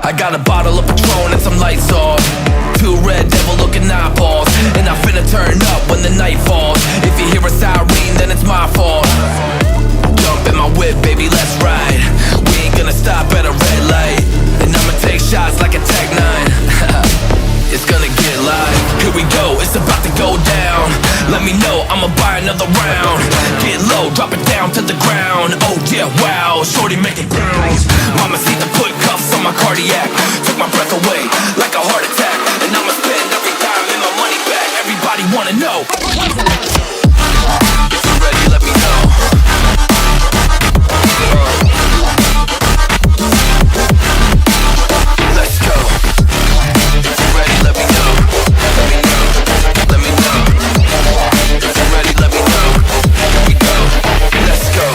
I got a bottle of Patron and some lights off, two red devil looking eyeballs, and I finna turn up when the night falls. If you hear a siren, then it's my fault. Jump in my whip, baby, let's ride. We ain't gonna stop at a red light, and I'ma take shots like a Tech 9. It's gonna get live. Here we go, it's about to go down. Let me know, I'ma buy another round. Get low, drop it down to the ground. Oh yeah, wow, shorty make it bounce. Mama see the put cuffs on my cardiac. Took my breath away like a heart attack. And I'ma spend every dime and my money back. Everybody wanna know. If you're ready, let me know. Let's go. If you're ready, let me know. Let me know. Let me know. If you're ready, let me know. Here we go. Let's go.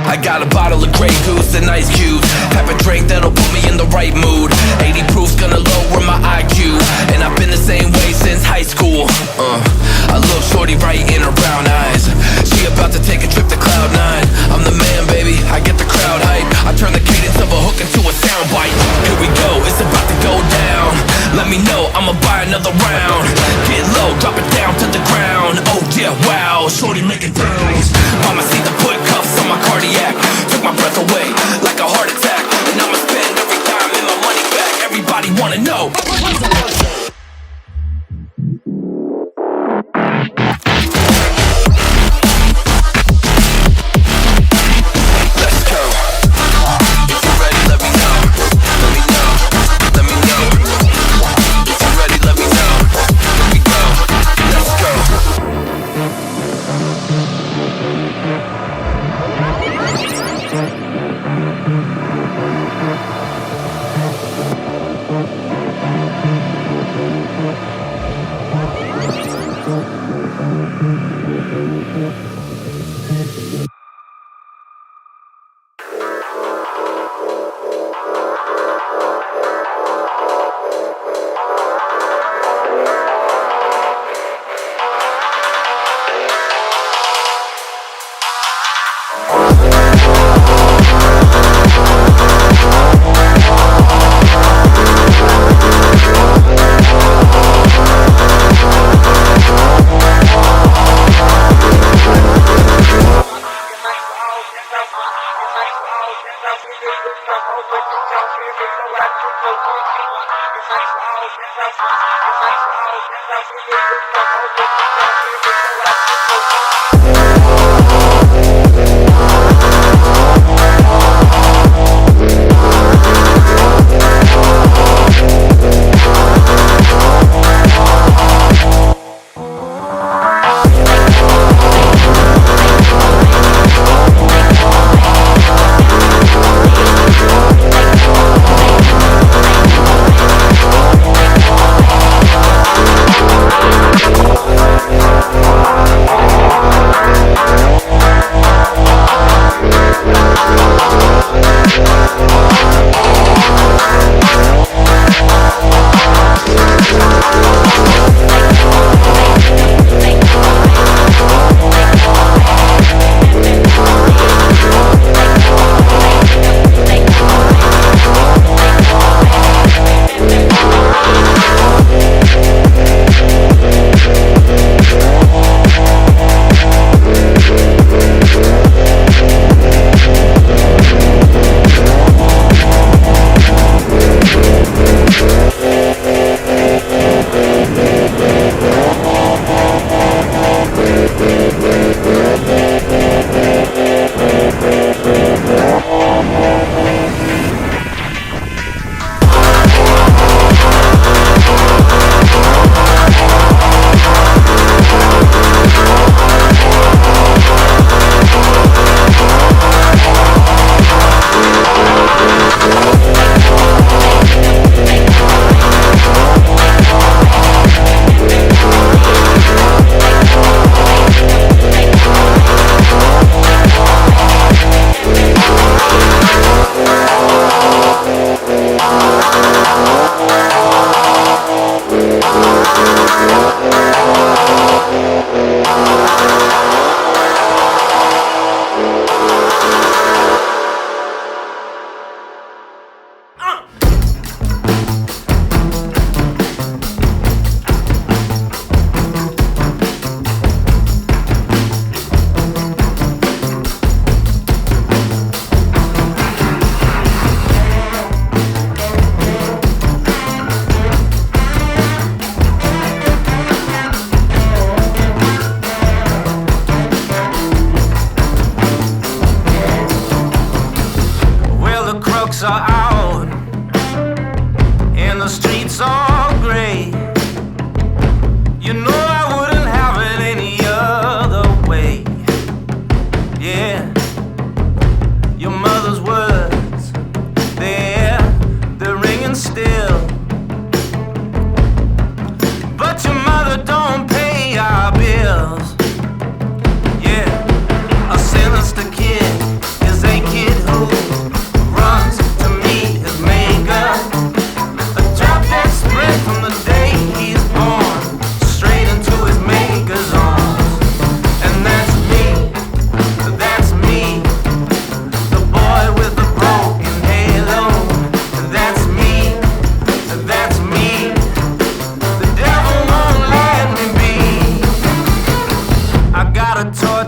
I got a bottle of Grey Goose and ice cubes. Have a drink that'll put me in the right mood. 80 proof's gonna lower my IQ, and I've been the same way since high school. I look shorty right in her brown eyes. She about to take a trip to Cloud 9. I'm the man, baby, I get the crowd hype. I turn the cadence of a hook into a soundbite. Here we go, it's about to go down. Let me know, I'ma buy another round. Get low, drop it down to the ground. Oh yeah, wow, shorty make it bounce. Mama see the put cuffs on my cardiac. Took my breath away like a heart attack. And I'ma spend every dime and my money back. Everybody wanna know. Let's go. If you're ready, let me know. Let me know. Let me know. If you're ready, let me know. Here we go. Let's go.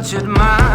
touch it, my